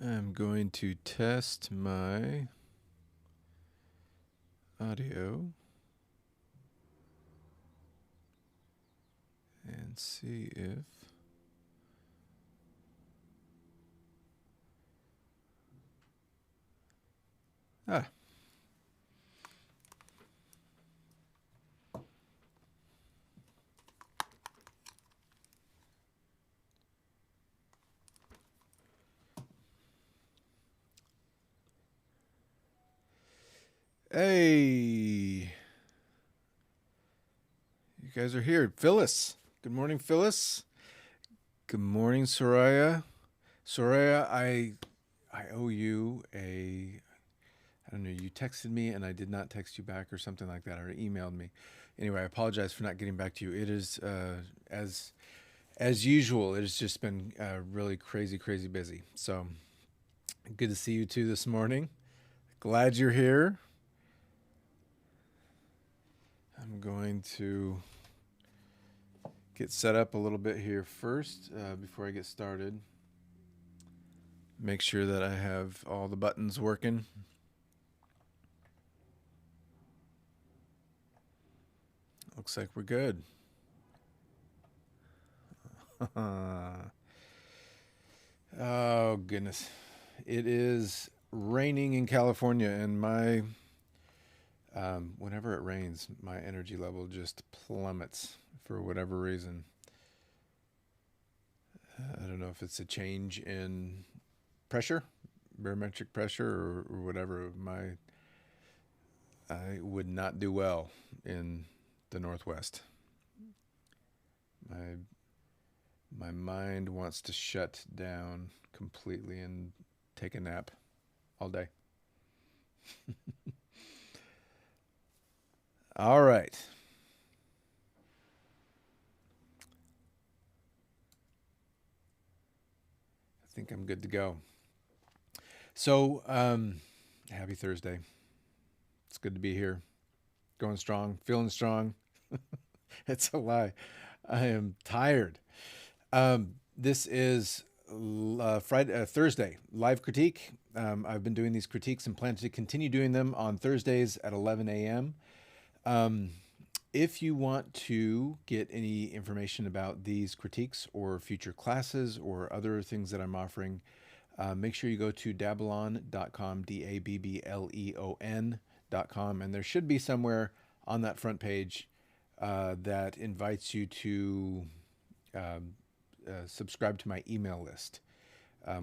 I'm going to test my audio and see if. Ah. Hey. You guys are here. Phyllis. Good morning, Phyllis. Good morning, Soraya. Soraya, I owe you a I don't know, you texted me and I did not text you back or something like that, or emailed me. Anyway, I apologize for not getting back to you. It is as usual. It has just been really crazy busy. So good to see you too this morning. Glad you're here. I'm going to get set up a little bit here first before I get started. Make sure that I have all the buttons working. Looks like we're good. Oh, goodness. It is raining in California, and whenever it rains, my energy level just plummets for whatever reason. I don't know if it's a change in pressure, barometric pressure, or whatever. I would not do well in the Northwest. My my mind wants to shut down completely and take a nap all day. All right. I think I'm good to go. So, happy Thursday. It's good to be here. Going strong, feeling strong. It's a lie. I am tired. This is Thursday, live critique. I've been doing these critiques and plan to continue doing them on Thursdays at 11 a.m. Um, if you want to get any information about these critiques or future classes or other things that I'm offering, make sure you go to dabbleon.com, dabbleon.com, and there should be somewhere on that front page that invites you to subscribe to my email list,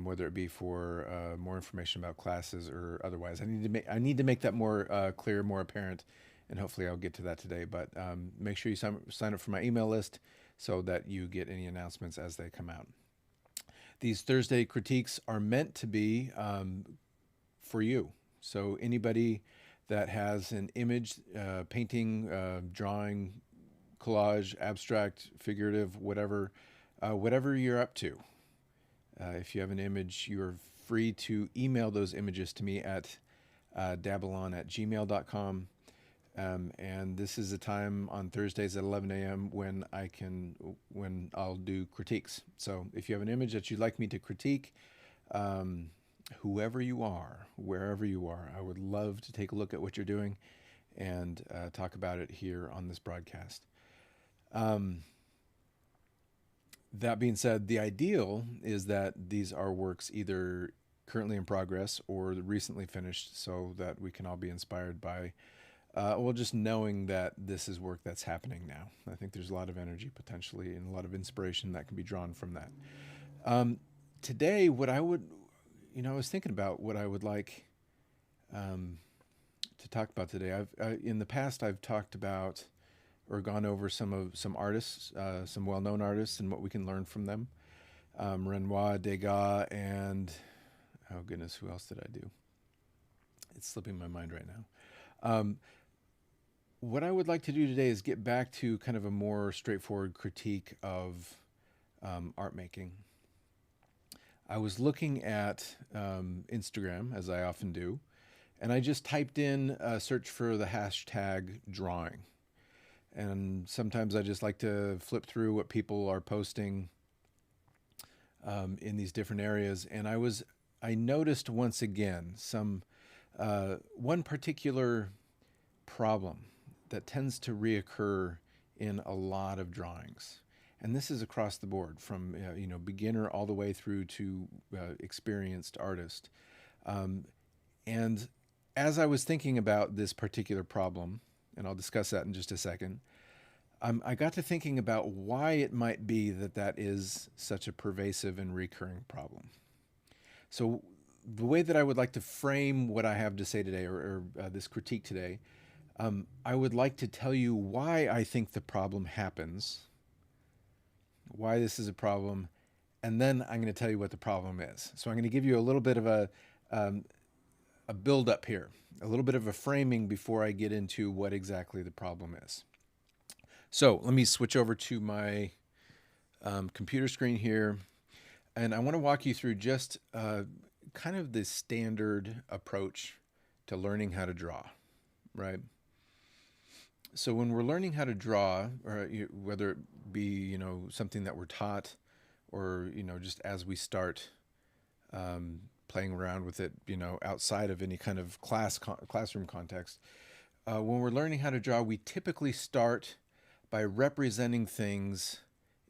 whether it be for more information about classes or otherwise. I need to make that more clear, more apparent, and hopefully I'll get to that today. But make sure you sign up for my email list so that you get any announcements as they come out. These Thursday critiques are meant to be for you. So anybody that has an image, painting, drawing, collage, abstract, figurative, whatever you're up to. If you have an image, you're free to email those images to me at dabbleon@gmail.com. And this is a time on Thursdays at 11 a.m. when I'll do critiques. So if you have an image that you'd like me to critique, whoever you are, wherever you are, I would love to take a look at what you're doing and talk about it here on this broadcast. That being said, the ideal is that these are works either currently in progress or recently finished so that we can all be inspired by, just knowing that this is work that's happening now. I think there's a lot of energy potentially and a lot of inspiration that can be drawn from that. Today, I was thinking about what I would like to talk about today. In the past, I've talked about or gone over some artists, some well-known artists, and what we can learn from them. Renoir, Degas, and oh goodness, who else did I do? It's slipping my mind right now. What I would like to do today is get back to kind of a more straightforward critique of art making. I was looking at Instagram, as I often do, and I just typed in a search for the hashtag drawing. And sometimes I just like to flip through what people are posting in these different areas. And I was I noticed once again some one particular problem that tends to reoccur in a lot of drawings. And this is across the board from beginner all the way through to experienced artist. Um, and as I was thinking about this particular problem, and I'll discuss that in just a second, I got to thinking about why it might be that that is such a pervasive and recurring problem. So, the way that I would like to frame what I have to say today, or this critique today, I would like to tell you why I think the problem happens, why this is a problem, and then I'm going to tell you what the problem is. So I'm going to give you a little bit of a build up here, a little bit of a framing before I get into what exactly the problem is. So let me switch over to my computer screen here, and I want to walk you through just kind of the standard approach to learning how to draw, right? So when we're learning how to draw, or whether it be something that we're taught, or just as we start playing around with it, outside of any kind of classroom context, when we're learning how to draw, we typically start by representing things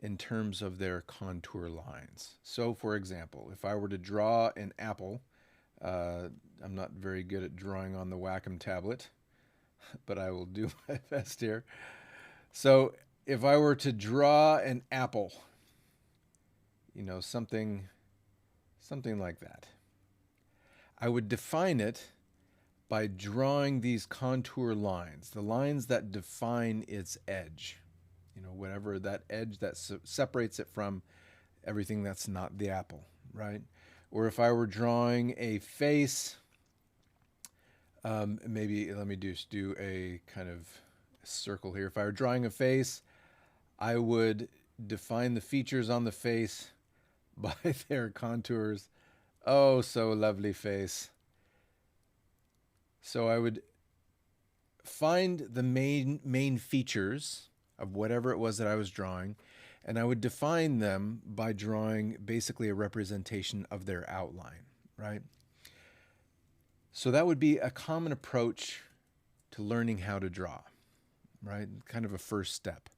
in terms of their contour lines. So, for example, if I were to draw an apple, I'm not very good at drawing on the Wacom tablet, but I will do my best here. So, if I were to draw an apple, something like that, I would define it by drawing these contour lines, the lines that define its edge, whatever that edge that separates it from everything that's not the apple, right? Or if I were drawing a face, maybe let me just do a kind of circle here. If I were drawing a face, I would define the features on the face by their contours. Oh, so lovely face. So I would find the main features of whatever it was that I was drawing, and I would define them by drawing basically a representation of their outline, right? So that would be a common approach to learning how to draw, right? Kind of a first step.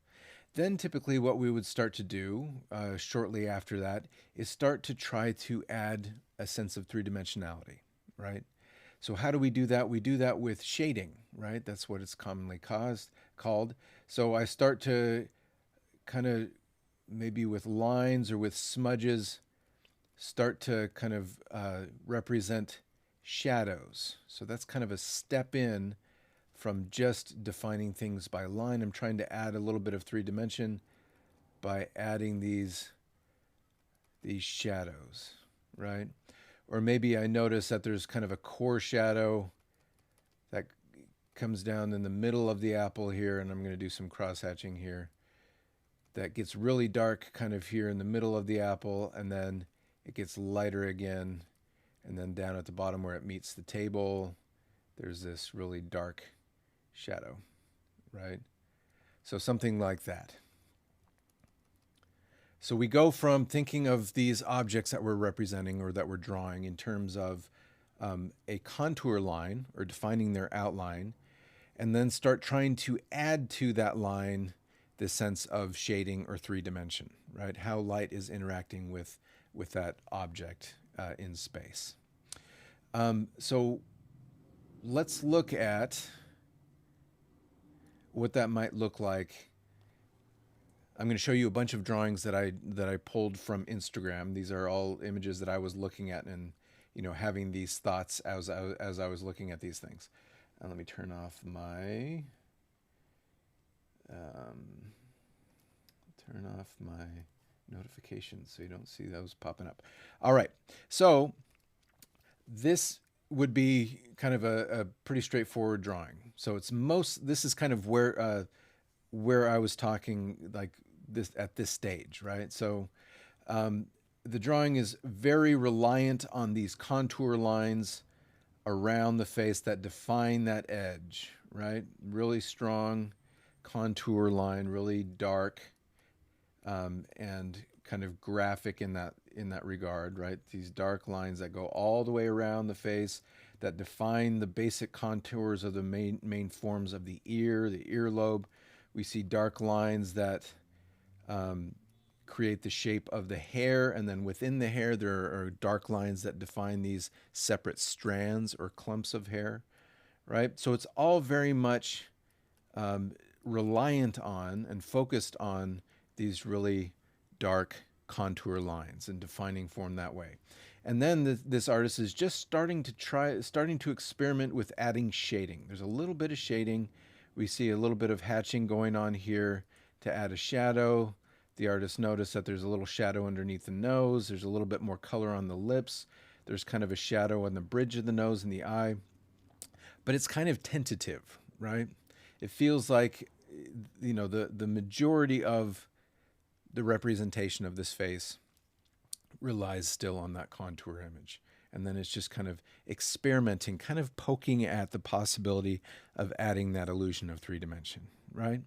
Then typically what we would start to do shortly after that is start to try to add a sense of three-dimensionality, right? So how do we do that? We do that with shading, right? That's what it's commonly called. So I start to kind of, maybe with lines or with smudges, start to kind of represent shadows. So that's kind of a step in from just defining things by line. I'm trying to add a little bit of three dimension by adding these shadows, right? Or maybe I notice that there's kind of a core shadow that comes down in the middle of the apple here, and I'm going to do some cross-hatching here. That gets really dark kind of here in the middle of the apple, and then it gets lighter again, and then down at the bottom where it meets the table, there's this really dark shadow, right? So something like that. So we go from thinking of these objects that we're representing or that we're drawing in terms of a contour line or defining their outline, and then start trying to add to that line the sense of shading or three dimension, right? How light is interacting with that object in space. So let's look at what that might look like. I'm going to show you a bunch of drawings that I pulled from Instagram. These are all images that I was looking at and having these thoughts as I was looking at these things. And let me turn off my notifications so you don't see those popping up. All right, so this would be kind of a pretty straightforward drawing. So this is kind of where I was talking like this at this stage, right? So the drawing is very reliant on these contour lines around the face that define that edge, right? Really strong contour line, really dark, and kind of graphic in that regard, right? These dark lines that go all the way around the face that define the basic contours of the main forms of the earlobe. We see dark lines that create the shape of the hair, and then within the hair there are dark lines that define these separate strands or clumps of hair, right? So it's all very much reliant on and focused on these really dark contour lines and defining form that way. And then this artist is just starting to experiment with adding shading. There's a little bit of shading. We see a little bit of hatching going on here to add a shadow. The artist noticed that there's a little shadow underneath the nose. There's a little bit more color on the lips. There's kind of a shadow on the bridge of the nose and the eye. But it's kind of tentative, right? It feels like, the majority of the representation of this face relies still on that contour image. And then it's just kind of experimenting, kind of poking at the possibility of adding that illusion of 3-dimension, right?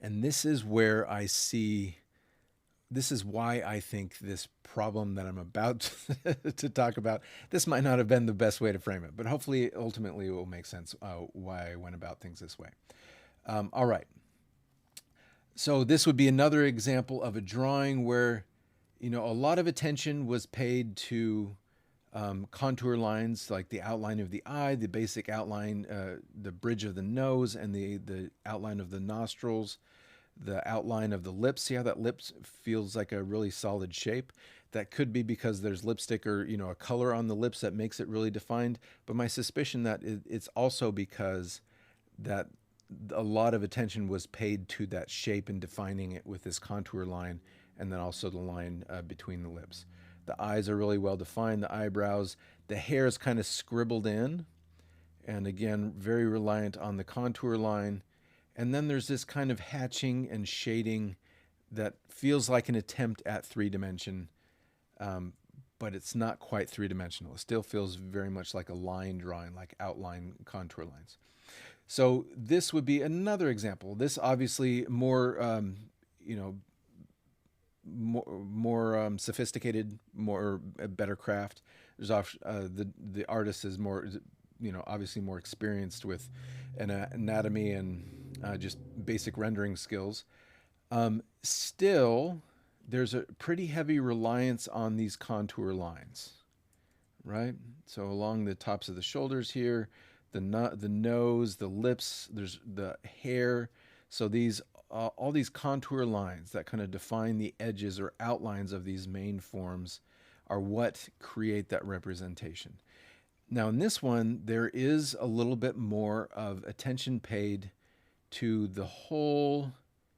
And this is where this is why I think this problem that I'm about to talk about, this might not have been the best way to frame it, but hopefully, ultimately, it will make sense why I went about things this way. All right. So this would be another example of a drawing where, a lot of attention was paid to contour lines like the outline of the eye, the basic outline, the bridge of the nose, and the outline of the nostrils, the outline of the lips. See how that lips feels like a really solid shape? That could be because there's lipstick or, a color on the lips that makes it really defined. But my suspicion that it's also because that a lot of attention was paid to that shape and defining it with this contour line, and then also the line between the lips. The eyes are really well defined, the eyebrows, the hair is kind of scribbled in, and again, very reliant on the contour line. And then there's this kind of hatching and shading that feels like an attempt at 3-dimension, but it's not quite 3-dimensional. It still feels very much like a line drawing, like outline contour lines. So this would be another example. This obviously more, more sophisticated, better craft. There's the artist is more, obviously more experienced with an anatomy and just basic rendering skills. Still, there's a pretty heavy reliance on these contour lines, right? So along the tops of the shoulders here, the nose, the lips, there's the hair. So these all these contour lines that kind of define the edges or outlines of these main forms are what create that representation. Now in this one, there is a little bit more of attention paid to the whole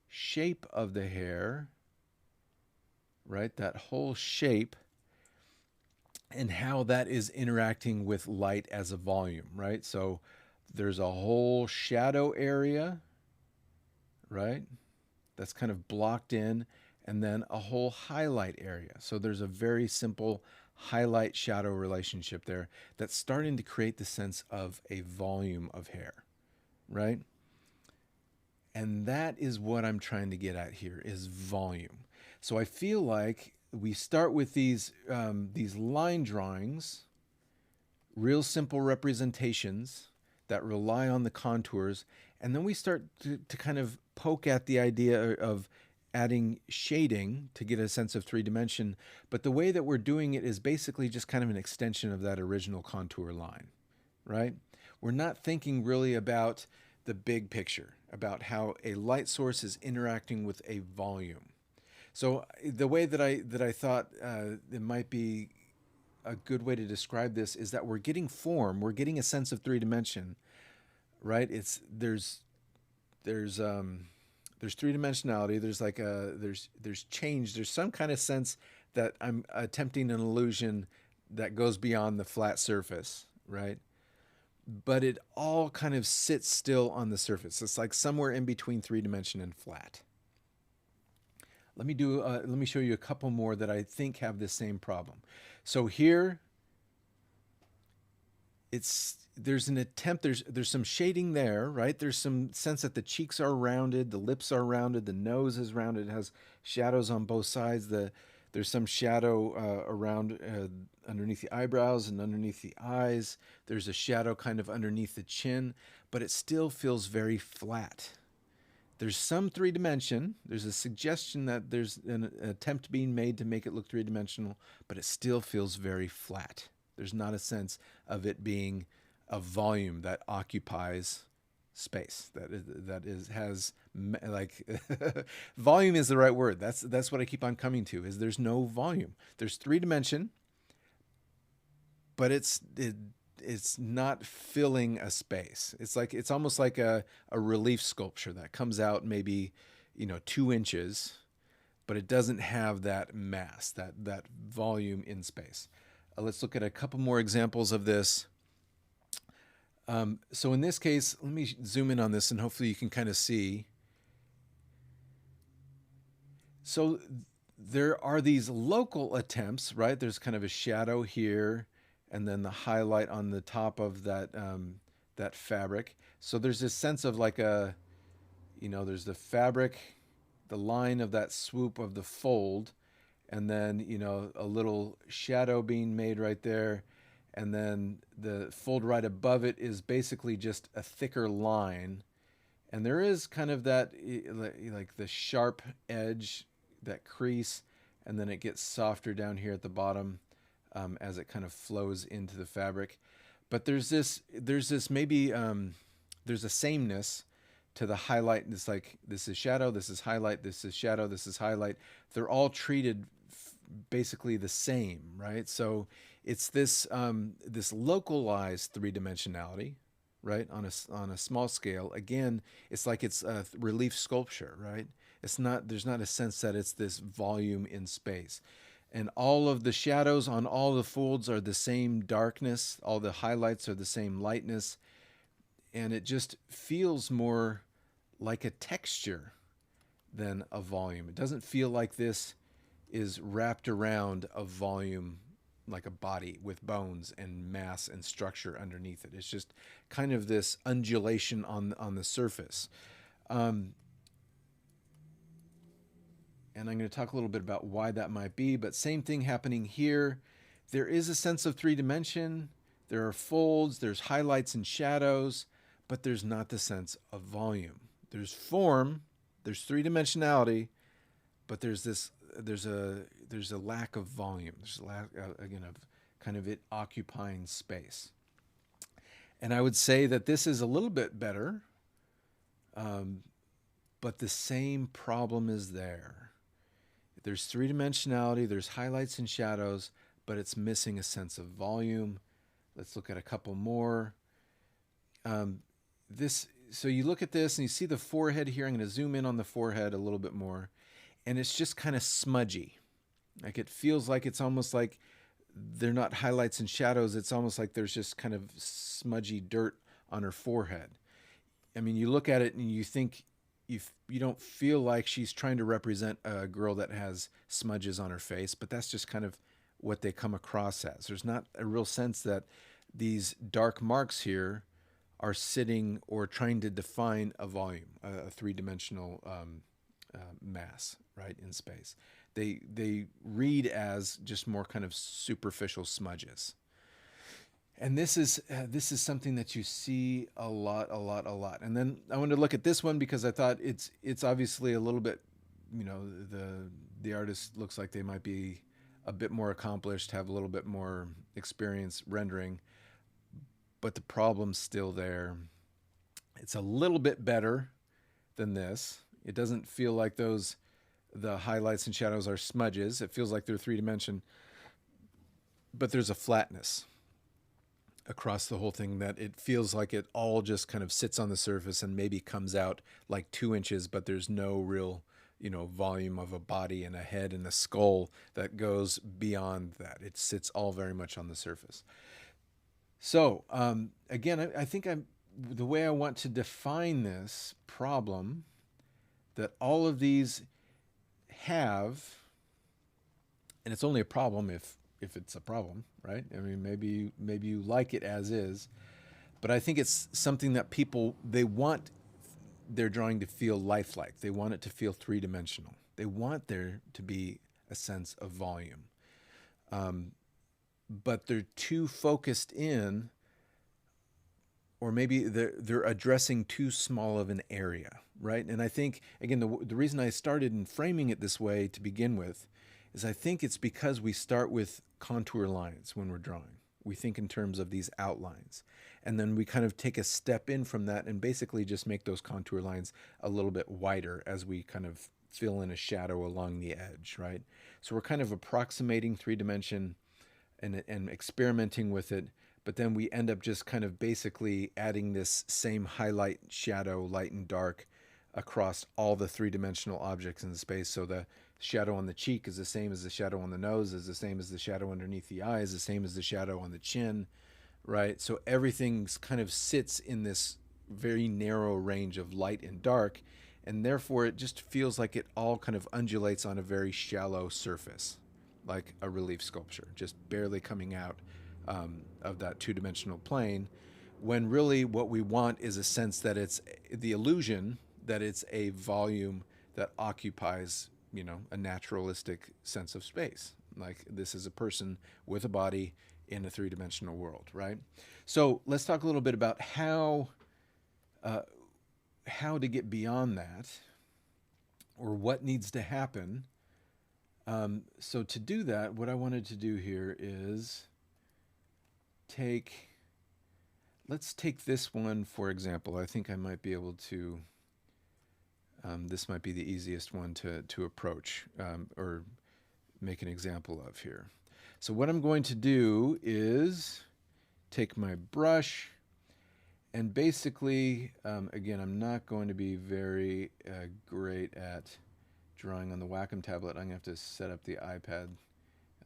shape of the hair, right? That whole shape and how that is interacting with light as a volume, right? So there's a whole shadow area, right? That's kind of blocked in, and then a whole highlight area. So there's a very simple highlight shadow relationship there that's starting to create the sense of a volume of hair, right? And that is what I'm trying to get at here, is volume. So I feel like we start with these line drawings, real simple representations that rely on the contours, and then we start to kind of poke at the idea of adding shading to get a sense of 3-dimension. But the way that we're doing it is basically just kind of an extension of that original contour line, right? We're not thinking really about the big picture, about how a light source is interacting with a volume. So the way that I thought it might be a good way to describe this is that we're getting form, we're getting a sense of 3-dimension, right? There's 3-dimensionality. There's like there's change. There's some kind of sense that I'm attempting an illusion that goes beyond the flat surface, right? But it all kind of sits still on the surface. It's like somewhere in between 3-dimension and flat. Let me show you a couple more that I think have this same problem. So here there's an attempt, there's some shading there, right? There's some sense that the cheeks are rounded, the lips are rounded, the nose is rounded, it has shadows on both sides. There's some shadow around underneath the eyebrows and underneath the eyes. There's a shadow kind of underneath the chin, but it still feels very flat. There's some three dimension. There's a suggestion that there's an attempt being made to make it look three dimensional, but it still feels very flat. There's not a sense of it being a volume that occupies space. Has like volume is the right word. That's what I keep on coming to. Is there's no volume. There's three dimension, but it's not filling a space. It's almost like a relief sculpture that comes out maybe 2 inches, but it doesn't have that mass, that volume in space. Let's look at a couple more examples of this. So in this case, let me zoom in on this and hopefully you can kind of see. So there are these local attempts, right? There's kind of a shadow here and then the highlight on the top of that fabric. So there's this sense of like there's the fabric, the line of that swoop of the fold, and then, a little shadow being made right there. And then the fold right above it is basically just a thicker line. And there is kind of that, like the sharp edge, that crease, and then it gets softer down here at the bottom as it kind of flows into the fabric. But there's this maybe, there's a sameness to the highlight. It's like, this is shadow, this is highlight, this is shadow, this is highlight. They're all treated basically the same, right? So it's this this localized three-dimensionality, right? On a small scale. Again, it's like it's a relief sculpture, right? There's not a sense that it's this volume in space. And all of the shadows on all the folds are the same darkness. All the highlights are the same lightness. And it just feels more like a texture than a volume. It doesn't feel like this is wrapped around a volume like a body with bones and mass and structure underneath it. It's just kind of this undulation on the surface. And I'm going to talk a little bit about why that might be, but same thing happening here. There is a sense of three dimension. There are folds, there's highlights and shadows, but there's not the sense of volume. There's form, there's three-dimensionality, but there's a lack of volume. There's a lack, again, of kind of it occupying space. And I would say that this is a little bit better, but the same problem is there. There's three-dimensionality, there's highlights and shadows, but it's missing a sense of volume. Let's look at a couple more. So you look at this and you see the forehead here. I'm going to zoom in on the forehead a little bit more. And it's just kind of smudgy. Like it feels like it's almost like they're not highlights and shadows. It's almost like there's just kind of smudgy dirt on her forehead. I mean, you look at it and you think you don't feel like she's trying to represent a girl that has smudges on her face, but that's just kind of what they come across as. There's not a real sense that these dark marks here are sitting or trying to define a volume, a three-dimensional mass, right, in space. They read as just more kind of superficial smudges. And this is something that you see a lot. And then I wanted to look at this one because I thought it's obviously a little bit, the artist looks like they might be a bit more accomplished, have a little bit more experience rendering, but the problem's still there. It's a little bit better than this. It doesn't feel like the highlights and shadows are smudges. It feels like they're three-dimension, but there's a flatness across the whole thing that it feels like it all just kind of sits on the surface and maybe comes out like 2 inches, but there's no real, volume of a body and a head and a skull that goes beyond that. It sits all very much on the surface. So again, I think the way I want to define this problem that all of these have, and it's only a problem if if it's a problem, right? I mean, maybe you like it as is, but I think it's something that people they want their drawing to feel lifelike. They want it to feel three dimensional. They want there to be a sense of volume, but they're too focused in, or maybe they're addressing too small of an area, right? And I think again the reason I started in framing it this way to begin with is I think it's because we start with contour lines when we're drawing. We think in terms of these outlines, and then we kind of take a step in from that and basically just make those contour lines a little bit wider as we kind of fill in a shadow along the edge, right? So we're kind of approximating three dimension and experimenting with it, but then we end up just kind of basically adding this same highlight, shadow, light and dark across all the three-dimensional objects in the space. So the shadow on the cheek is the same as the shadow on the nose, is the same as the shadow underneath the eye, is the same as the shadow on the chin, right? So everything's kind of sits in this very narrow range of light and dark, and therefore it just feels like it all kind of undulates on a very shallow surface, like a relief sculpture, just barely coming out of that two-dimensional plane, when really what we want is a sense that it's the illusion that it's a volume that occupies, a naturalistic sense of space. Like this is a person with a body in a three-dimensional world, right? So let's talk a little bit about how to get beyond that, or what needs to happen. So to do that, what I wanted to do here is let's take this one, for example. I think I might be able to, this might be the easiest one to approach or make an example of here. So what I'm going to do is take my brush and basically, again, I'm not going to be very great at drawing on the Wacom tablet. I'm going to have to set up the iPad.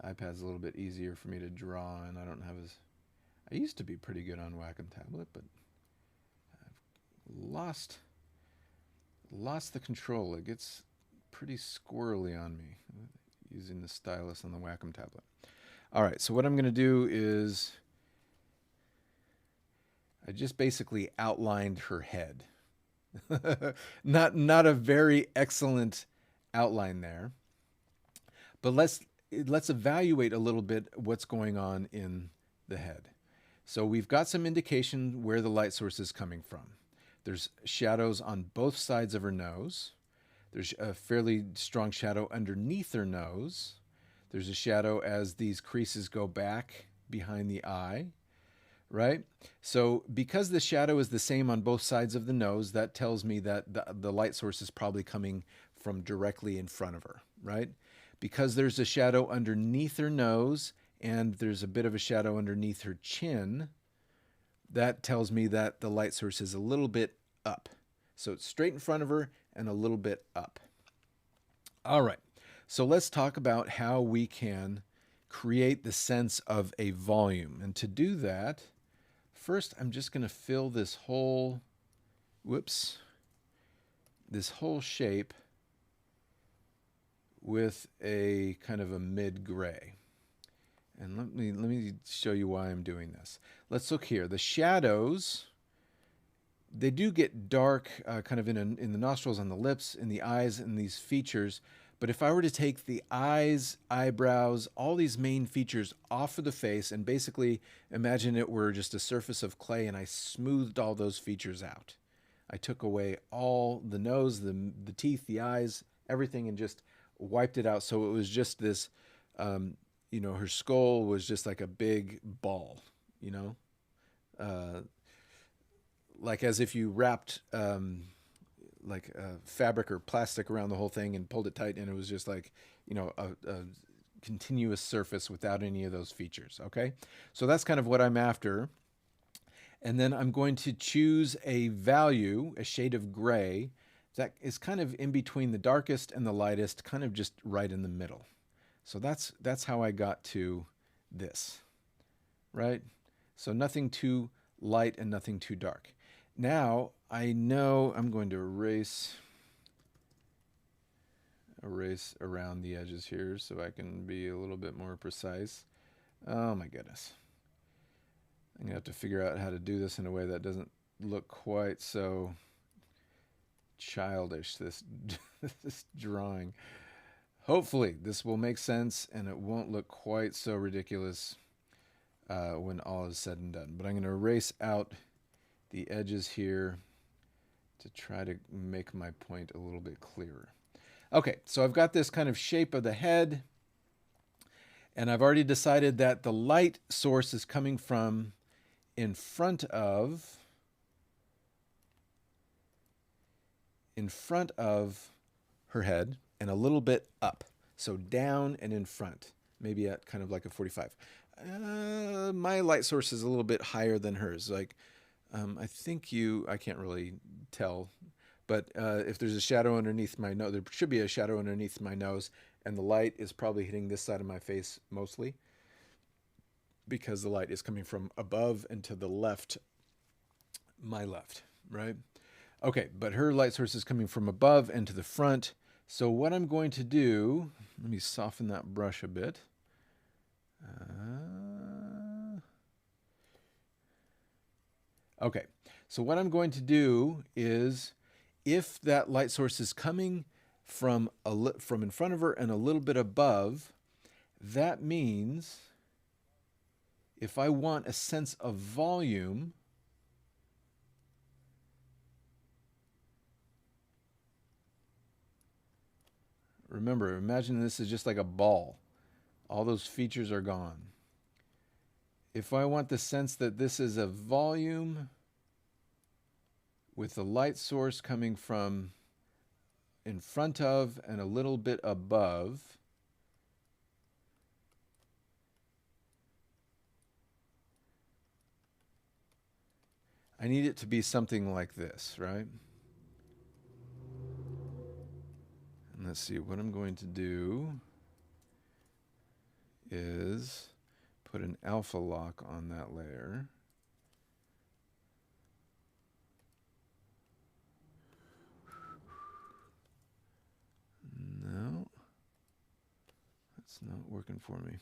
iPad's a little bit easier for me to draw, and I don't have as... I used to be pretty good on Wacom tablet, but I've lost the control. It gets pretty squirrely on me using the stylus on the Wacom tablet. All right, so what I'm going to do is I just basically outlined her head. Not a very excellent outline there, but let's evaluate a little bit what's going on in the head. So we've got some indication where the light source is coming from. There's shadows on both sides of her nose. There's a fairly strong shadow underneath her nose. There's a shadow as these creases go back behind the eye, right? So because the shadow is the same on both sides of the nose, that tells me that the light source is probably coming from directly in front of her, right? Because there's a shadow underneath her nose and there's a bit of a shadow underneath her chin, that tells me that the light source is a little bit up. So it's straight in front of her and a little bit up. All right, so let's talk about how we can create the sense of a volume. And to do that, first I'm just going to fill this whole, this whole shape with a kind of a mid-gray. And let me show you why I'm doing this. Let's look here. The shadows, they do get dark kind of in the nostrils, on the lips, in the eyes, and these features. But if I were to take the eyes, eyebrows, all these main features off of the face and basically imagine it were just a surface of clay and I smoothed all those features out. I took away all the nose, the teeth, the eyes, everything, and just wiped it out. So it was just this... her skull was just like a big ball, like as if you wrapped like fabric or plastic around the whole thing and pulled it tight, and it was just like, a continuous surface without any of those features, okay? So that's kind of what I'm after. And then I'm going to choose a value, a shade of gray, that is kind of in between the darkest and the lightest, kind of just right in the middle. So that's how I got to this, right? So nothing too light and nothing too dark. Now I know I'm going to erase around the edges here so I can be a little bit more precise. Oh my goodness. I'm going to have to figure out how to do this in a way that doesn't look quite so childish, this, this drawing. Hopefully, this will make sense and it won't look quite so ridiculous when all is said and done. But I'm going to erase out the edges here to try to make my point a little bit clearer. Okay, so I've got this kind of shape of the head, and I've already decided that the light source is coming from in front of her head and a little bit up. So down and in front, maybe at kind of like a 45. My light source is a little bit higher than hers. Like, I can't really tell, but if there's a shadow underneath my nose, there should be a shadow underneath my nose, and the light is probably hitting this side of my face mostly because the light is coming from above and to the left, my left, right? Okay, but her light source is coming from above and to the front. So what I'm going to do, let me soften that brush a bit. Okay, so what I'm going to do is, if that light source is coming from in front of her and a little bit above, that means if I want a sense of volume, remember, imagine this is just like a ball. All those features are gone. If I want the sense that this is a volume with the light source coming from in front of and a little bit above, I need it to be something like this, right? And let's see, what I'm going to do is put an alpha lock on that layer. No, that's not working for me.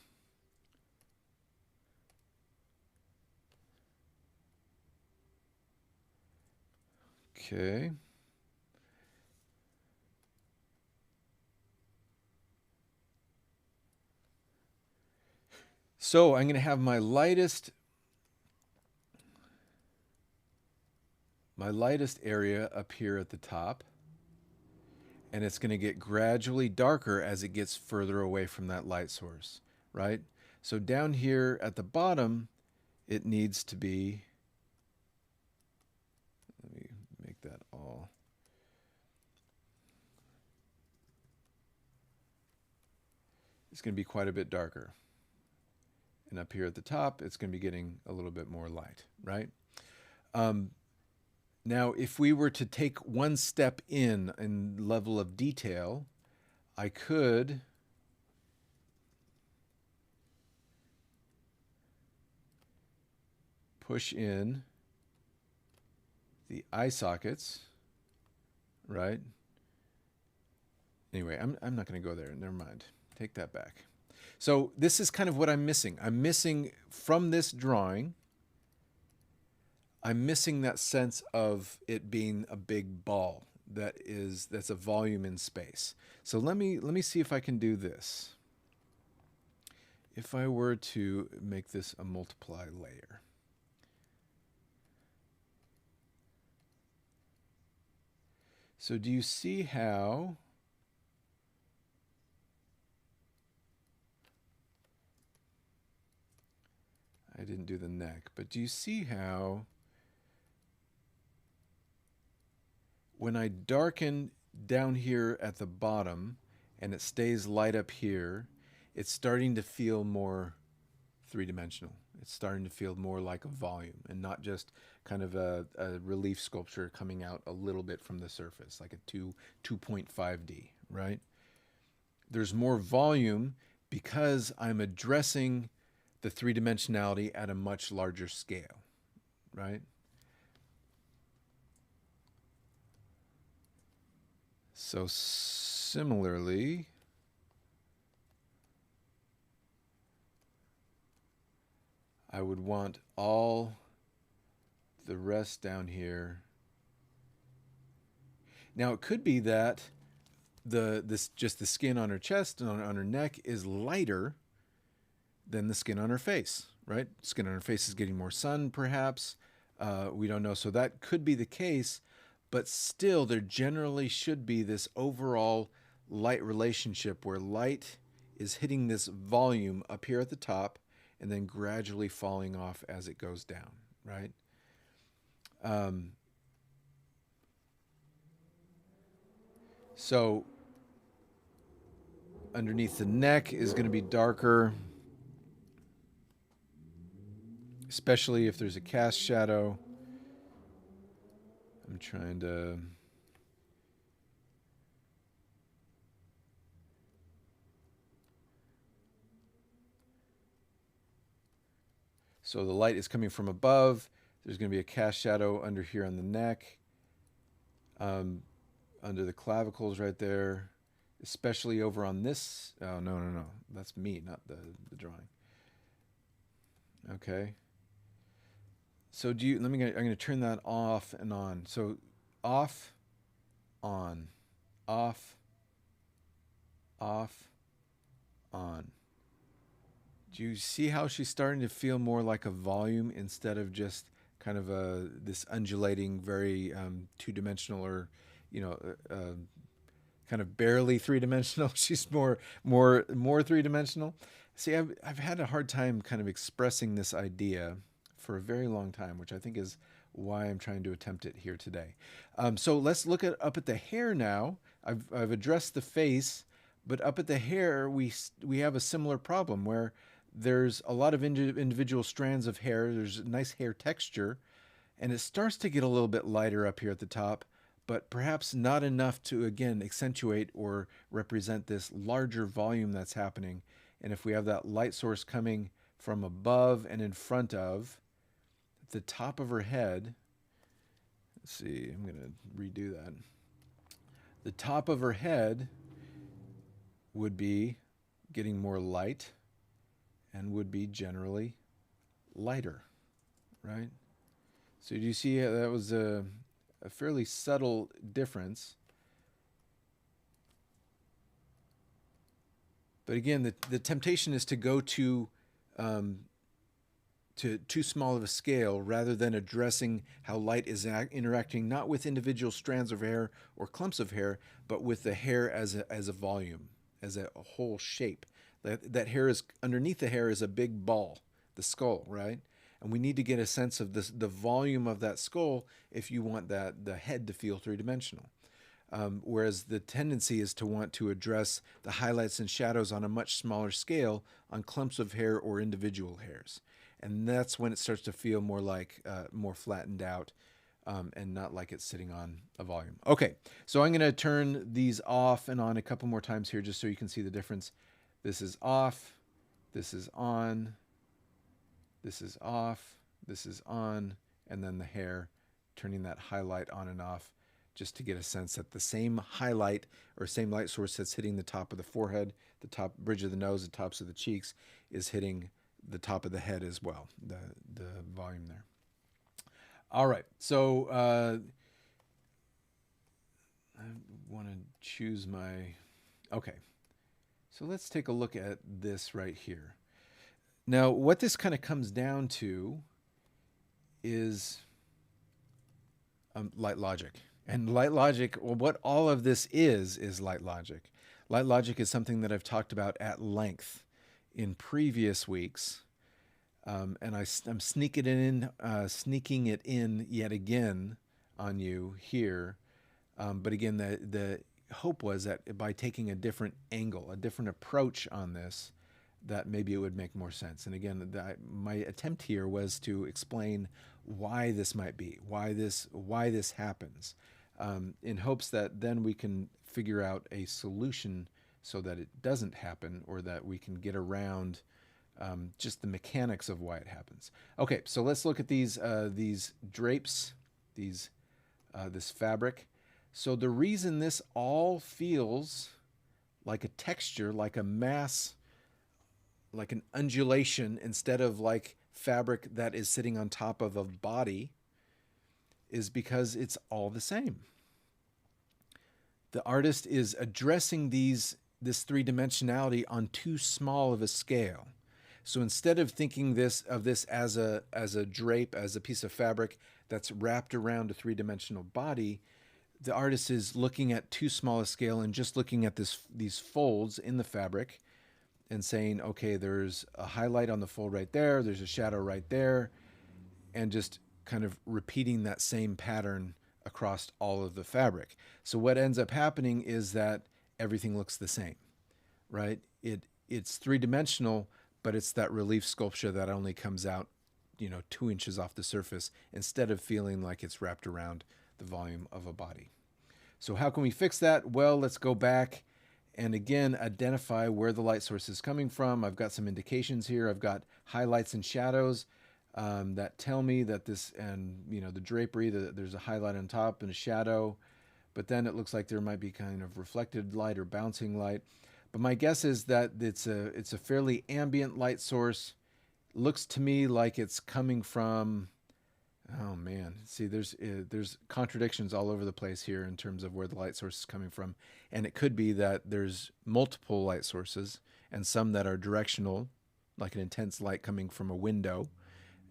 Okay. So I'm going to have my lightest area up here at the top, and it's going to get gradually darker as it gets further away from that light source, right? So down here at the bottom, it needs to be, let me make that all. It's going to be quite a bit darker. And up here at the top, it's going to be getting a little bit more light, right? Now, if we were to take one step in level of detail, I could push in the eye sockets, right? Anyway, I'm not going to go there. Never mind. Take that back. So this is kind of what I'm missing. I'm missing from this drawing, I'm missing that sense of it being a big ball that's a volume in space. So let me see if I can do this. If I were to make this a multiply layer. So do you see how I didn't do the neck, but do you see how when I darken down here at the bottom and it stays light up here, it's starting to feel more three-dimensional. It's starting to feel more like a volume and not just kind of a relief sculpture coming out a little bit from the surface, like a 2.5D, right? There's more volume because I'm addressing the three-dimensionality at a much larger scale, right? So similarly, I would want all the rest down here. Now it could be that the skin on her chest and on her neck is lighter than the skin on her face, right? Skin on her face is getting more sun, perhaps. We don't know. So that could be the case, but still, there generally should be this overall light relationship where light is hitting this volume up here at the top and then gradually falling off as it goes down, right? Um, so underneath the neck is going to be darker, especially if there's a cast shadow. I'm trying to... So the light is coming from above. There's going to be a cast shadow under here on the neck, under the clavicles right there, especially over on this. Oh, no, no, no. That's me, not the drawing. Okay. So I'm going to turn that off and on. So off, on, off, off, on. Do you see how she's starting to feel more like a volume instead of just kind of this undulating, very two-dimensional, or kind of barely three-dimensional? She's more three-dimensional. See, I've had a hard time kind of expressing this idea for a very long time, which I think is why I'm trying to attempt it here today. So let's look up at the hair now. I've addressed the face, but up at the hair we have a similar problem where there's a lot of individual strands of hair. There's a nice hair texture, and it starts to get a little bit lighter up here at the top, but perhaps not enough to, again, accentuate or represent this larger volume that's happening. And if we have that light source coming from above and in front of the top of her head, let's see, I'm going to redo that. The top of her head would be getting more light and would be generally lighter, right? So do you see how that was a fairly subtle difference? But again, the temptation is to go to too small of a scale rather than addressing how light is interacting not with individual strands of hair or clumps of hair, but with the hair as a volume, as a whole shape. That hair is underneath the hair is a big ball, the skull, right? And we need to get a sense of the volume of that skull if you want the head to feel three-dimensional. Whereas the tendency is to want to address the highlights and shadows on a much smaller scale on clumps of hair or individual hairs. And that's when it starts to feel more like more flattened out and not like it's sitting on a volume. Okay, so I'm going to turn these off and on a couple more times here just so you can see the difference. This is off, this is on, this is off, this is on, and then the hair, turning that highlight on and off just to get a sense that the same highlight or same light source that's hitting the top of the forehead, the top bridge of the nose, the tops of the cheeks is hitting the top of the head as well, the volume there. All right, so I want to choose my, okay. So let's take a look at this right here. Now, what this kind of comes down to is light logic. And light logic, well, what all of this is light logic. Light logic is something that I've talked about at length in previous weeks. And I'm sneaking it in yet again on you here. But again, the hope was that by taking a different angle, a different approach on this, that maybe it would make more sense. And again, my attempt here was to explain why this might be, why this happens, in hopes that then we can figure out a solution so that it doesn't happen, or that we can get around just the mechanics of why it happens. Okay, so let's look at these drapes, this fabric. So the reason this all feels like a texture, like a mass, like an undulation, instead of like fabric that is sitting on top of a body is because it's all the same. The artist is addressing this three-dimensionality on too small of a scale. So instead of thinking of this as a drape, as a piece of fabric that's wrapped around a three-dimensional body, the artist is looking at too small a scale and just looking at these folds in the fabric and saying, okay, there's a highlight on the fold right there, there's a shadow right there, and just kind of repeating that same pattern across all of the fabric. So what ends up happening is that everything looks the same, right? It's three-dimensional, but it's that relief sculpture that only comes out, 2 inches off the surface instead of feeling like it's wrapped around the volume of a body. So how can we fix that? Well, let's go back and again identify where the light source is coming from. I've got some indications here. I've got highlights and shadows that tell me that this, and the drapery, there's a highlight on top and a shadow, but then it looks like there might be kind of reflected light or bouncing light. But my guess is that it's a fairly ambient light source. Looks to me like it's coming from, oh man, see, there's contradictions all over the place here in terms of where the light source is coming from. And it could be that there's multiple light sources and some that are directional, like an intense light coming from a window,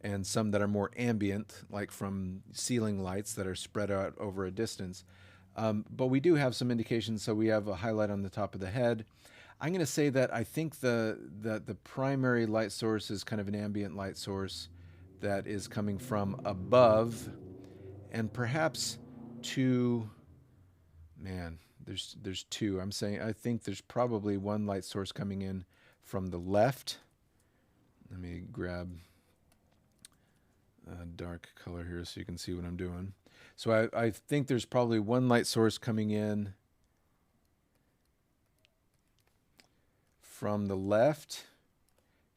and some that are more ambient, like from ceiling lights that are spread out over a distance. But we do have some indications. So we have a highlight on the top of the head. I'm going to say that I think the primary light source is kind of an ambient light source that is coming from above, and perhaps there's two. I think there's probably one light source coming in from the left. Let me grab a dark color here so you can see what I'm doing. So I think there's probably one light source coming in from the left.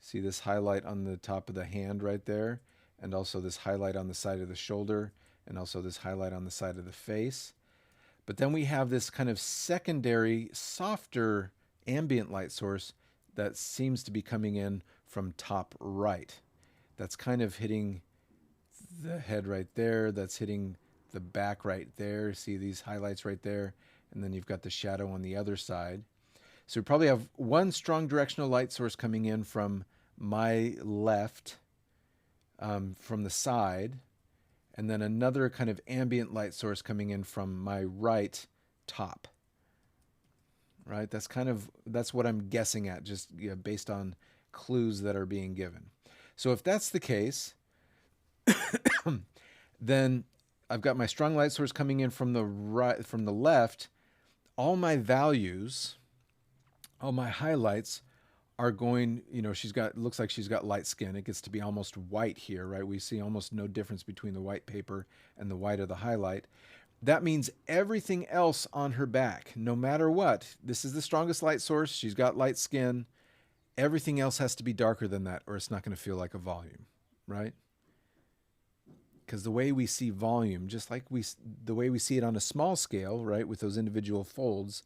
See this highlight on the top of the hand right there, and also this highlight on the side of the shoulder, and also this highlight on the side of the face. But then we have this kind of secondary, softer ambient light source that seems to be coming in from top right. That's kind of hitting the head right there. That's hitting the back right there. See these highlights right there? And then you've got the shadow on the other side. So we probably have one strong directional light source coming in from my left, from the side, and then another kind of ambient light source coming in from my right top. Right? That's what I'm guessing at, just based on clues that are being given. So if that's the case, then I've got my strong light source coming in from the right, from the left. All my values, all my highlights are going, looks like she's got light skin. It gets to be almost white here, right? We see almost no difference between the white paper and the white of the highlight. That means everything else on her back, no matter what, this is the strongest light source. She's got light skin. Everything else has to be darker than that, or it's not going to feel like a volume, right? Because the way we see volume, just like the way we see it on a small scale, right, with those individual folds,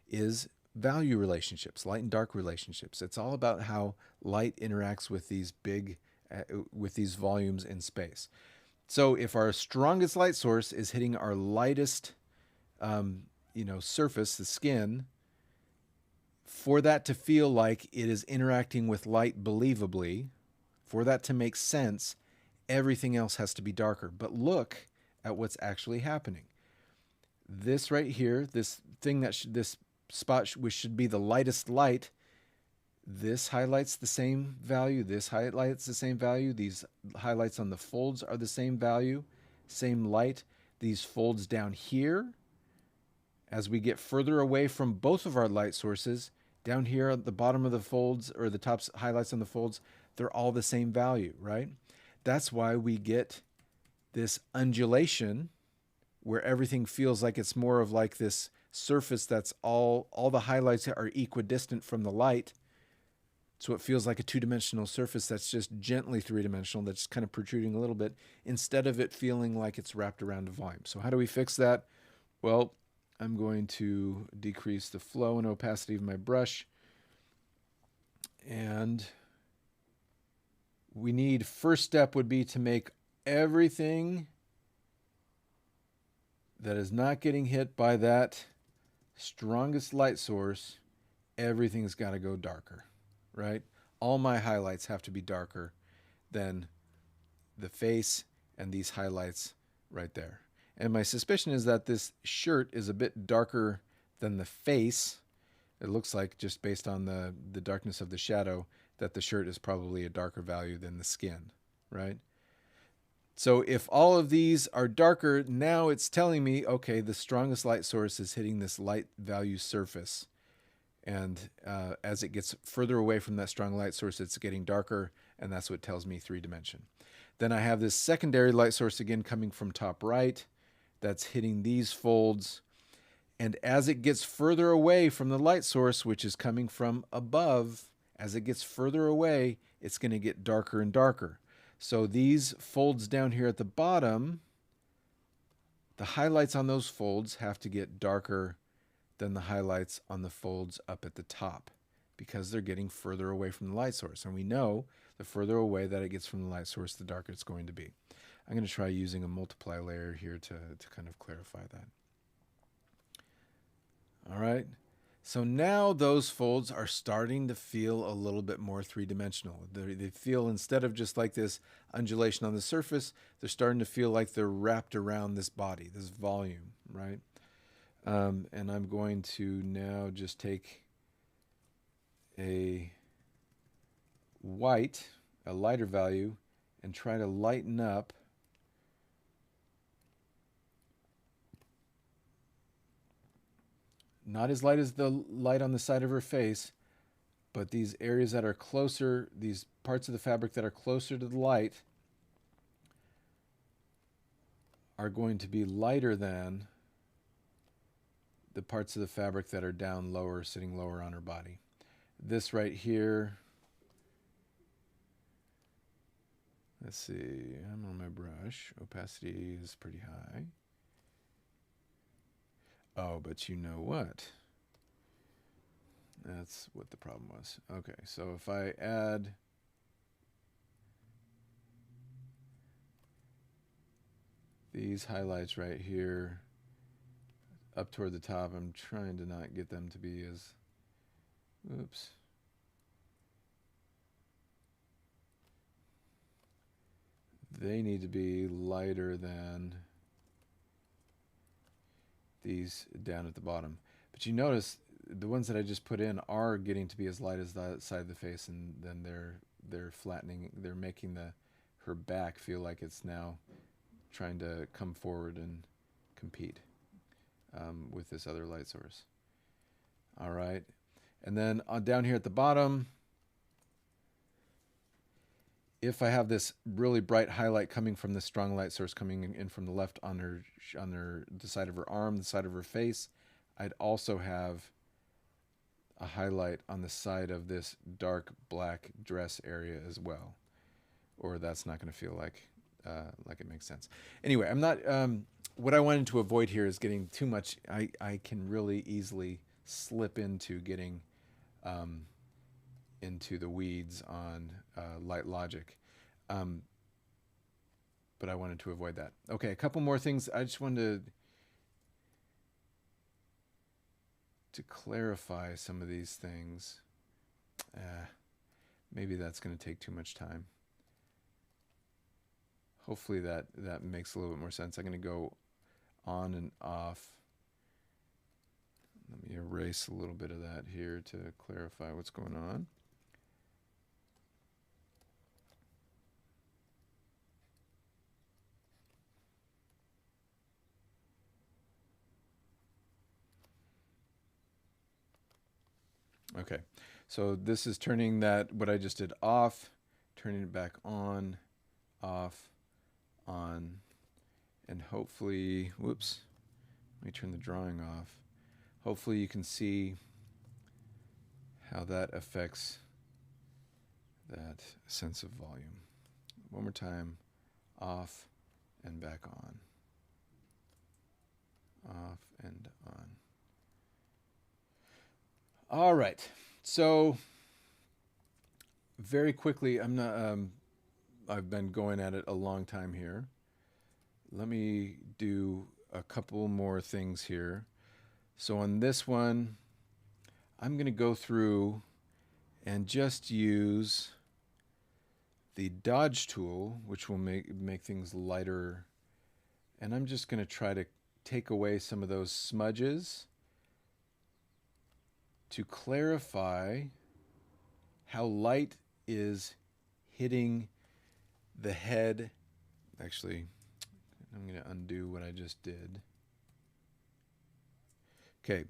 is value relationships, light and dark relationships. It's all about how light interacts with these with these volumes in space. So if our strongest light source is hitting our lightest, surface, the skin, for that to feel like it is interacting with light believably, for that to make sense, everything else has to be darker. But look at what's actually happening. This right here, this thing this spot which should be the lightest light, this highlights the same value, this highlights the same value, these highlights on the folds are the same value, same light. These folds down here, as we get further away from both of our light sources, down here at the bottom of the folds, or the top highlights on the folds, they're all the same value, right? That's why we get this undulation where everything feels like it's more of like this surface that's all the highlights are equidistant from the light. So it feels like a two-dimensional surface that's just gently three-dimensional, that's kind of protruding a little bit, instead of it feeling like it's wrapped around a volume. So how do we fix that? Well, I'm going to decrease the flow and opacity of my brush. And we need, first step would be to make everything that is not getting hit by that strongest light source, everything's got to go darker, right? All my highlights have to be darker than the face and these highlights right there. And my suspicion is that this shirt is a bit darker than the face. It looks like, just based on the darkness of the shadow, that the shirt is probably a darker value than the skin, right? So if all of these are darker, now it's telling me, okay, the strongest light source is hitting this light value surface. And as it gets further away from that strong light source, it's getting darker, and that's what tells me 3-dimension. Then I have this secondary light source again coming from top right that's hitting these folds. And as it gets further away from the light source, which is coming from above, as it gets further away, it's going to get darker and darker. So these folds down here at the bottom, the highlights on those folds have to get darker than the highlights on the folds up at the top, because they're getting further away from the light source. And we know the further away that it gets from the light source, the darker it's going to be. I'm going to try using a multiply layer here to kind of clarify that. All right. So now those folds are starting to feel a little bit more three-dimensional. They feel, instead of just like this undulation on the surface, they're starting to feel like they're wrapped around this body, this volume, right? And I'm going to now just take a white, a lighter value, and try to lighten up not as light as the light on the side of her face, but these areas that are closer, these parts of the fabric that are closer to the light, are going to be lighter than the parts of the fabric that are down lower, sitting lower on her body. This right here, let's see, I'm on my brush. Opacity is pretty high. Oh, but you know what? That's what the problem was. Okay, so if I add these highlights right here up toward the top, I'm trying to not get them to be as, oops. They need to be lighter than these down at the bottom. But you notice the ones that I just put in are getting to be as light as the side of the face, and then they're flattening, they're making her back feel like it's now trying to come forward and compete with this other light source. All right, and then down here at the bottom, if I have this really bright highlight coming from the strong light source coming in from the left on the side of her arm, the side of her face, I'd also have a highlight on the side of this dark black dress area as well. Or that's not going to feel like it makes sense. Anyway, I'm not. What I wanted to avoid here is getting too much. I can really easily slip into getting into the weeds on light logic. But I wanted to avoid that. Okay, a couple more things. I just wanted to clarify some of these things. Maybe that's going to take too much time. Hopefully that makes a little bit more sense. I'm going to go on and off. Let me erase a little bit of that here to clarify what's going on. Okay, so this is turning what I just did off, turning it back on, off, on, and hopefully, whoops, let me turn the drawing off. Hopefully you can see how that affects that sense of volume. One more time, off and back on, off and on. All right, so very quickly, I'm not. I've been going at it a long time here. Let me do a couple more things here. So on this one, I'm going to go through and just use the dodge tool, which will make things lighter. And I'm just going to try to take away some of those smudges to clarify how light is hitting the head. Actually, I'm going to undo what I just did. Okay,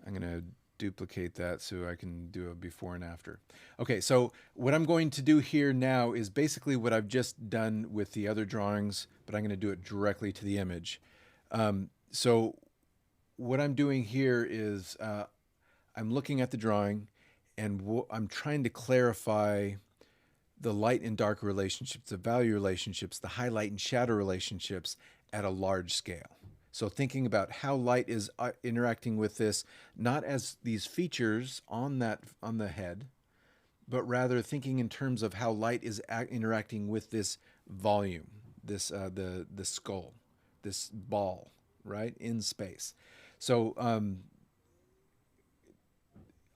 I'm going to duplicate that so I can do a before and after. Okay, so what I'm going to do here now is basically what I've just done with the other drawings, but I'm going to do it directly to the image. So what I'm doing here is I'm looking at the drawing and I'm trying to clarify the light and dark relationships, the value relationships, the highlight and shadow relationships at a large scale. So thinking about how light is interacting with this, not as these features on the head, but rather thinking in terms of how light is interacting with this volume, this the skull, this ball, right, in space. So I'm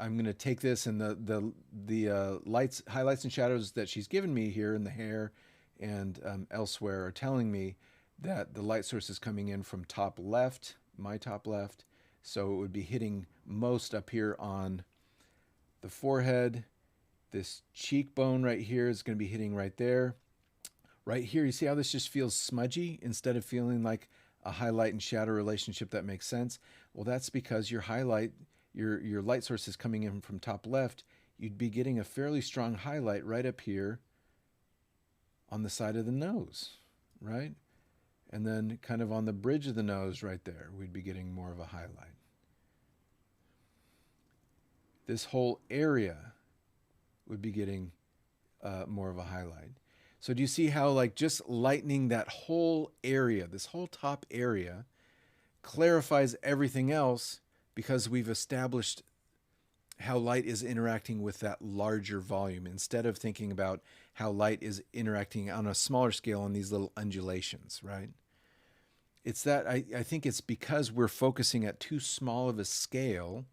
going to take this and the lights, highlights, and shadows that she's given me here in the hair and elsewhere are telling me that the light source is coming in from top left, my top left. So it would be hitting most up here on the forehead. This cheekbone right here is going to be hitting right there. Right here, you see how this just feels smudgy instead of feeling like a highlight and shadow relationship that makes sense? Well, that's because your highlight, your light source is coming in from top left. You'd be getting a fairly strong highlight right up here on the side of the nose, right? And then kind of on the bridge of the nose right there, we'd be getting more of a highlight. This whole area would be getting more of a highlight. So do you see how like just lightening that whole area, this whole top area, clarifies everything else because we've established how light is interacting with that larger volume instead of thinking about how light is interacting on a smaller scale on these little undulations, right? It's that I think it's because we're focusing at too small of a scale,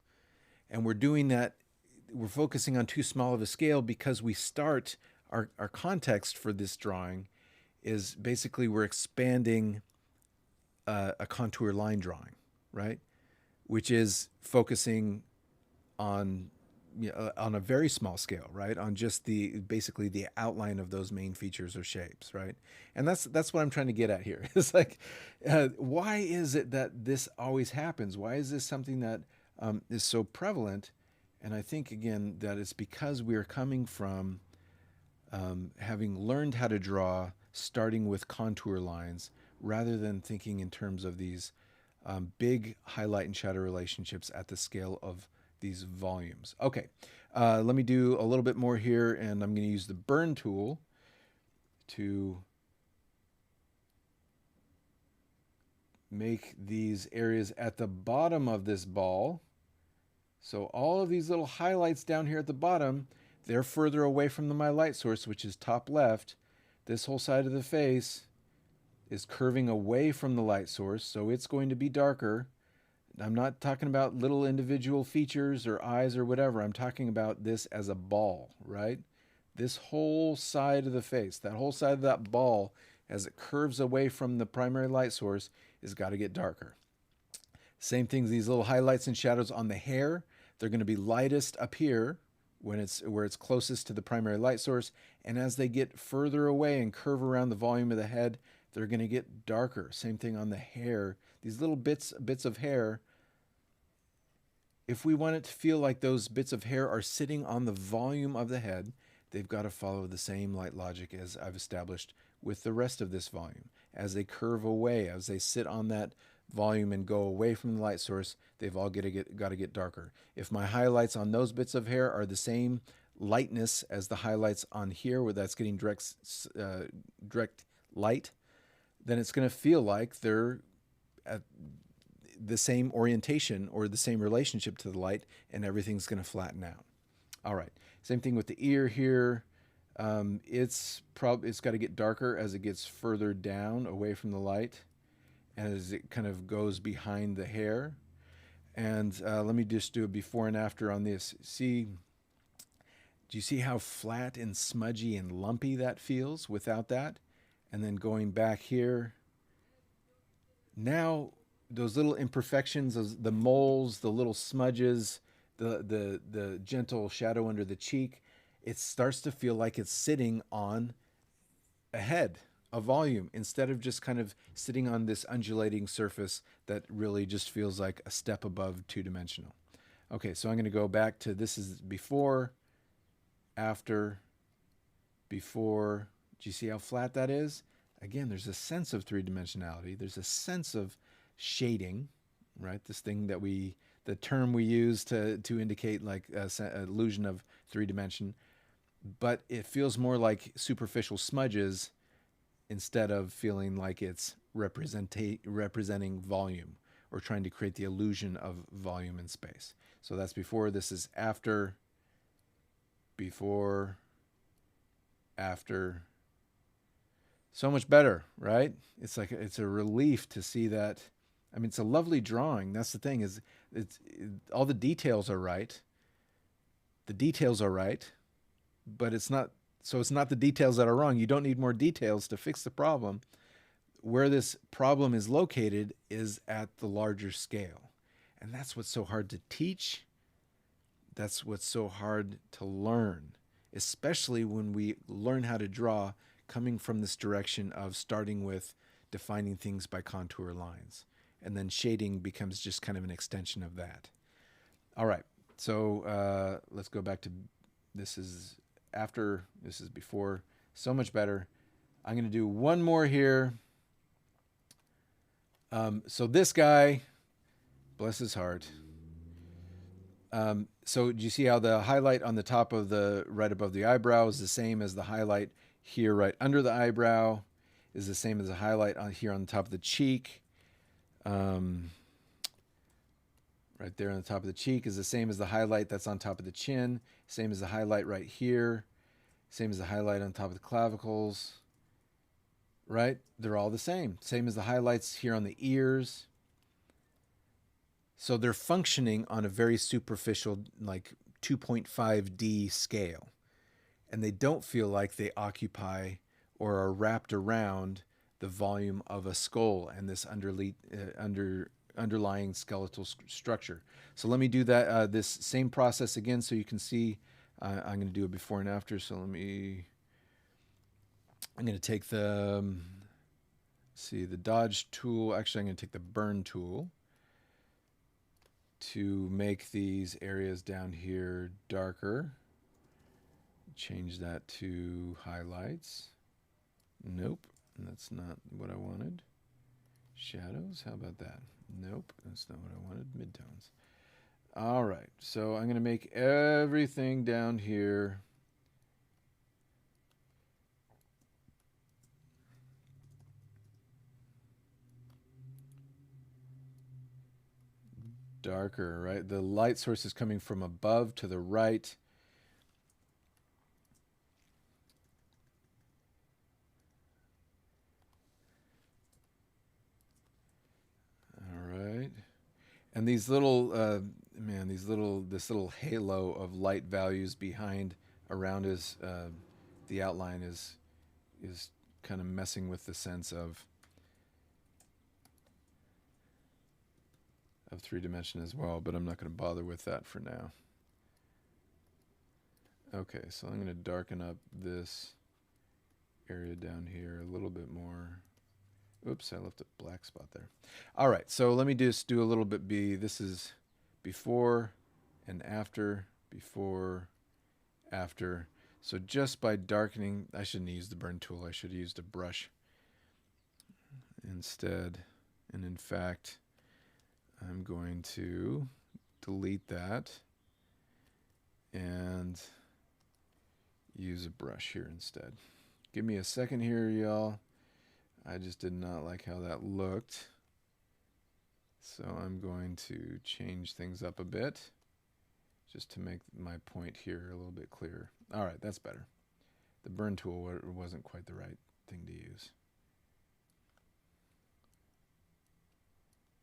and we're doing that, we're focusing on too small of a scale because we start our context for this drawing is basically we're expanding a contour line drawing, right? Which is focusing on on a very small scale, right? On just basically the outline of those main features or shapes, right? And that's what I'm trying to get at here. It's like, why is it that this always happens? Why is this something that is so prevalent? And I think again that it's because we are coming from having learned how to draw, starting with contour lines, rather than thinking in terms of these big highlight and shadow relationships at the scale of these volumes. Okay, let me do a little bit more here, and I'm going to use the burn tool to make these areas at the bottom of this ball. So all of these little highlights down here at the bottom, they're further away from my light source, which is top left. This whole side of the face is curving away from the light source, so it's going to be darker. I'm not talking about little individual features or eyes or whatever. I'm talking about this as a ball, right? This whole side of the face, that whole side of that ball, as it curves away from the primary light source, has got to get darker. Same thing, these little highlights and shadows on the hair, they're going to be lightest up here when where it's closest to the primary light source. And as they get further away and curve around the volume of the head, they're going to get darker. Same thing on the hair. These little bits of hair, if we want it to feel like those bits of hair are sitting on the volume of the head, they've got to follow the same light logic as I've established with the rest of this volume. As they curve away, as they sit on that volume and go away from the light source, they've all got to get darker. If my highlights on those bits of hair are the same lightness as the highlights on here, where that's getting direct light, then it's going to feel like they're at the same orientation or the same relationship to the light, and everything's going to flatten out. All right, same thing with the ear here. It's got to get darker as it gets further down away from the light, and as it kind of goes behind the hair. And let me just do a before and after on this. Do you see how flat and smudgy and lumpy that feels without that? And then going back here, now those little imperfections, the moles, the little smudges, the gentle shadow under the cheek, it starts to feel like it's sitting on a head, a volume, instead of just kind of sitting on this undulating surface that really just feels like a step above two-dimensional. Okay, so I'm going to go back to this is before, after, before. Do you see how flat that is? Again, there's a sense of three-dimensionality. There's a sense of shading, right? This thing that the term we use to indicate like an illusion of three dimension, but it feels more like superficial smudges instead of feeling like it's representing volume or trying to create the illusion of volume in space. So that's before. This is after, before, after. So much better, right? It's like it's a relief to see that. I mean, it's a lovely drawing. That's the thing is, all the details are right. The details are right, but it's not. So it's not the details that are wrong. You don't need more details to fix the problem. Where this problem is located is at the larger scale, and that's what's so hard to teach. That's what's so hard to learn, especially when we learn how to draw coming from this direction of starting with defining things by contour lines. And then shading becomes just kind of an extension of that. All right, so let's go back to this is after, this is before. So much better. I'm going to do one more here. So this guy, bless his heart. So do you see how the highlight on the top of the, right above the eyebrow is the same as the highlight here right under the eyebrow, is the same as the highlight on here on the top of the cheek. Right there on the top of the cheek is the same as the highlight that's on top of the chin, same as the highlight right here, same as the highlight on top of the clavicles, right? They're all the same. Same as the highlights here on the ears. So they're functioning on a very superficial, like 2.5D scale. And they don't feel like they occupy or are wrapped around the volume of a skull and this underlying skeletal structure. So let me do that this same process again so you can see. I'm going to do it before and after. So I'm going to take the the dodge tool. Actually, I'm going to take the burn tool to make these areas down here darker. Change that to highlights. Nope, that's not what I wanted. Shadows, how about that? Nope, that's not what I wanted. Midtones. All right, so I'm going to make everything down here darker, right? The light source is coming from above to the right. And these little, this little halo of light values behind, around his, the outline is kind of messing with the sense of three dimension as well, but I'm not going to bother with that for now. Okay, so I'm going to darken up this area down here a little bit more. Oops, I left a black spot there. All right, so let me just do a little bit. This is before and after, before, after. So just by darkening, I shouldn't use the burn tool. I should have used a brush instead. And in fact, I'm going to delete that and use a brush here instead. Give me a second here, y'all. I just did not like how that looked. So I'm going to change things up a bit just to make my point here a little bit clearer. All right, that's better. the burn tool wasn't quite the right thing to use.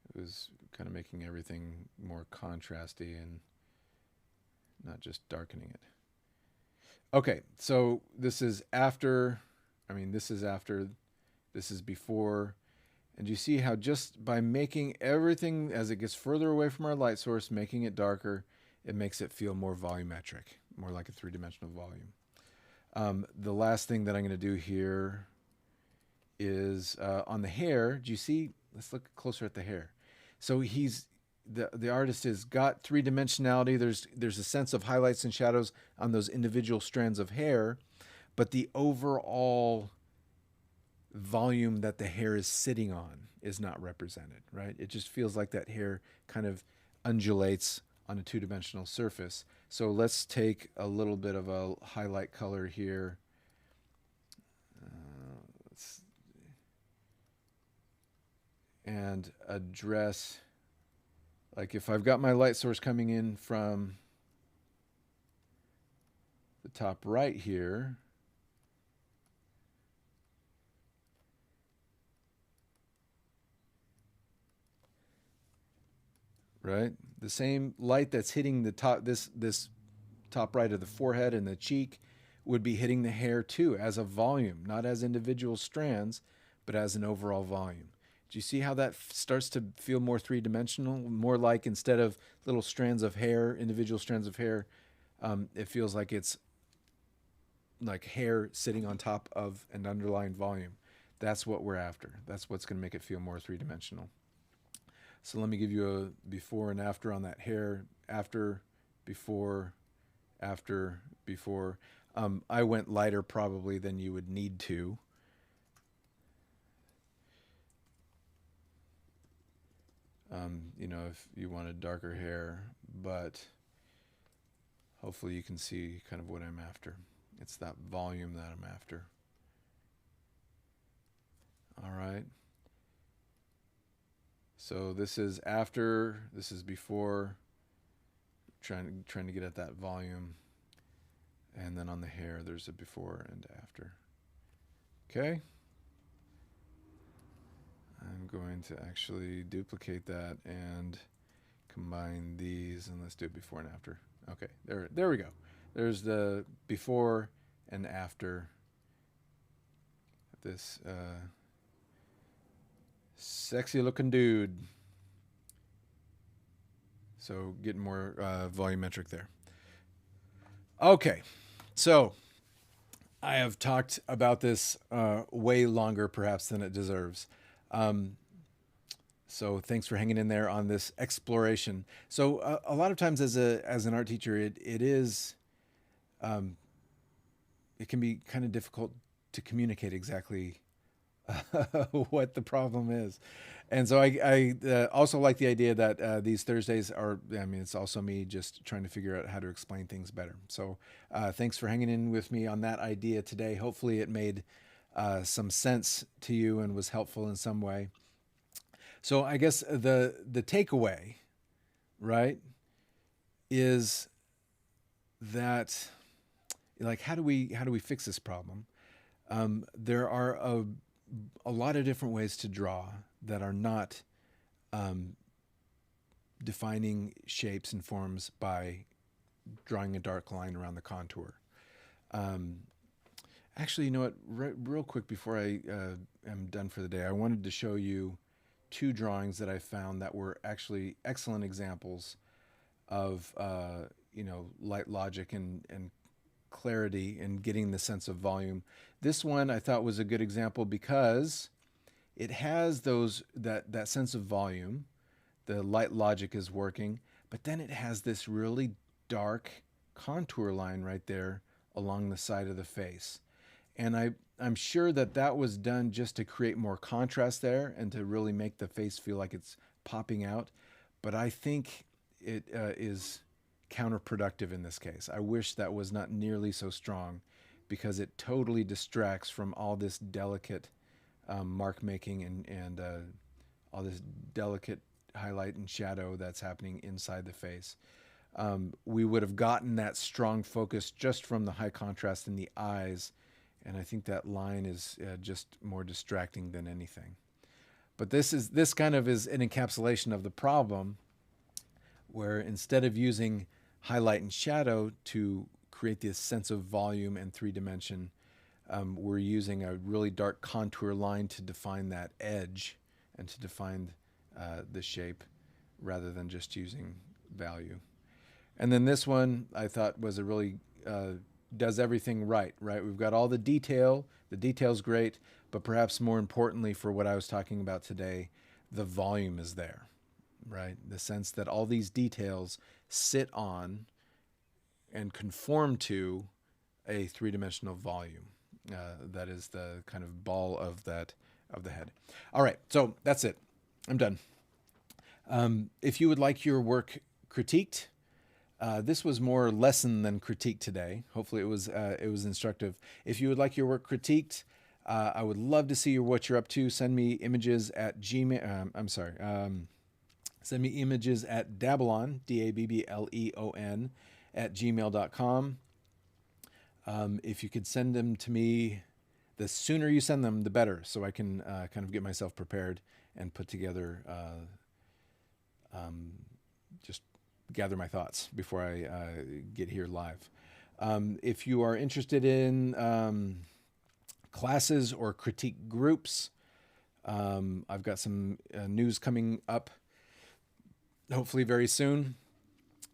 It was kind of making everything more contrasty and not just darkening it. Okay, so this is after, this is after, this is before. And you see how just by making everything, as it gets further away from our light source, making it darker, it makes it feel more volumetric, more like a three-dimensional volume. The last thing that I'm going to do here is on the hair. Do you see? Let's look closer at the hair. So the artist has got three-dimensionality. There's a sense of highlights and shadows on those individual strands of hair, but the overall volume that the hair is sitting on is not represented, right? It just feels like that hair kind of undulates on a two-dimensional surface. So let's take a little bit of a highlight color here. And address, like if I've got my light source coming in from the top right here, right? The same light that's hitting the top, this top right of the forehead and the cheek would be hitting the hair too as a volume, not as individual strands, but as an overall volume. Do you see how that starts to feel more three-dimensional? More like instead of little strands of hair, individual strands of hair, it feels like it's like hair sitting on top of an underlying volume. That's what we're after. That's what's going to make it feel more three-dimensional. So let me give you a before and after on that hair. After, before, after, before. I went lighter probably than you would need to. If you wanted darker hair, but hopefully you can see kind of what I'm after. It's that volume that I'm after. All right. So this is after, this is before, trying to get at that volume. And then on the hair, there's a before and after. Okay. I'm going to actually duplicate that and combine these, and let's do it before and after. Okay, there we go. There's the before and after this sexy looking dude. So getting more volumetric there. Okay, so I have talked about this way longer perhaps than it deserves. So thanks for hanging in there on this exploration. So a lot of times as an art teacher, it can be kind of difficult to communicate exactly what the problem is. And so I also like the idea that these Thursdays are, it's also me just trying to figure out how to explain things better. So thanks for hanging in with me on that idea today. Hopefully it made some sense to you and was helpful in some way. So I guess the takeaway, right, is that, like, how do we fix this problem? There are a lot of different ways to draw that are not defining shapes and forms by drawing a dark line around the contour. Actually, you know what? Real quick before I am done for the day, I wanted to show you two drawings that I found that were actually excellent examples of light logic and clarity and getting the sense of volume. This one I thought was a good example because it has that sense of volume. The light logic is working, but then it has this really dark contour line right there along the side of the face. And I'm sure that was done just to create more contrast there and to really make the face feel like it's popping out. But I think it is counterproductive in this case. I wish that was not nearly so strong because it totally distracts from all this delicate mark making and all this delicate highlight and shadow that's happening inside the face. We would have gotten that strong focus just from the high contrast in the eyes And I think that line is just more distracting than anything. But this kind of is an encapsulation of the problem, where instead of using highlight and shadow to create this sense of volume and three dimension, we're using a really dark contour line to define that edge and to define the shape rather than just using value. And then this one I thought was a really does everything right. We've got all the detail. The detail's great, but perhaps more importantly for what I was talking about today, the volume is there, right? The sense that all these details sit on and conform to a three-dimensional volume. That is the kind of ball of the head. All right, so that's it. I'm done. If you would like your work critiqued, this was more lesson than critique today. Hopefully it was instructive. If you would like your work critiqued, I would love to see what you're up to. Send me images at Gmail. Send me images at Dabbleon, DABBLEON, at gmail.com. If you could send them to me, the sooner you send them, the better, so I can kind of get myself prepared and put together, just gather my thoughts before I get here live. If you are interested in classes or critique groups, I've got some news coming up, hopefully very soon,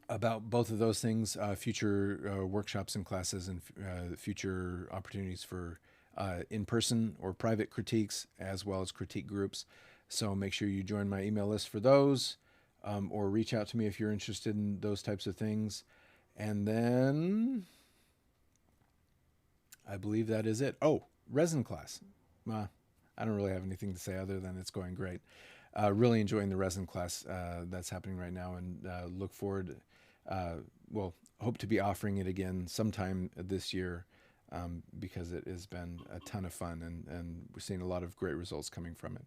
about both of those things, future workshops and classes and future opportunities for in-person or private critiques, as well as critique groups. So make sure you join my email list for those, or reach out to me if you're interested in those types of things. And then I believe that is it. Oh, resin class. I don't really have anything to say other than it's going great. Really enjoying the resin class that's happening right now, and look forward, hope to be offering it again sometime this year, because it has been a ton of fun, and we're seeing a lot of great results coming from it.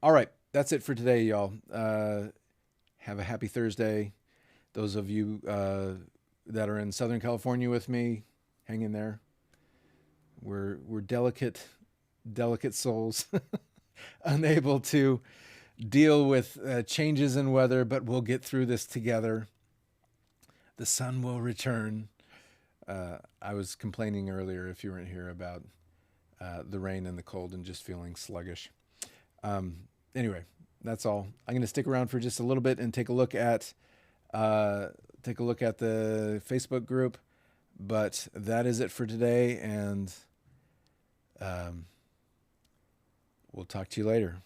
All right, that's it for today, y'all. Have a happy Thursday. Those of you that are in Southern California with me, hang in there. We're delicate souls, unable to deal with changes in weather, but we'll get through this together. The sun will return. I was complaining earlier, if you weren't here, about the rain and the cold and just feeling sluggish. Anyway, that's all. I'm going to stick around for just a little bit and take a look at the Facebook group. But that is it for today, and we'll talk to you later.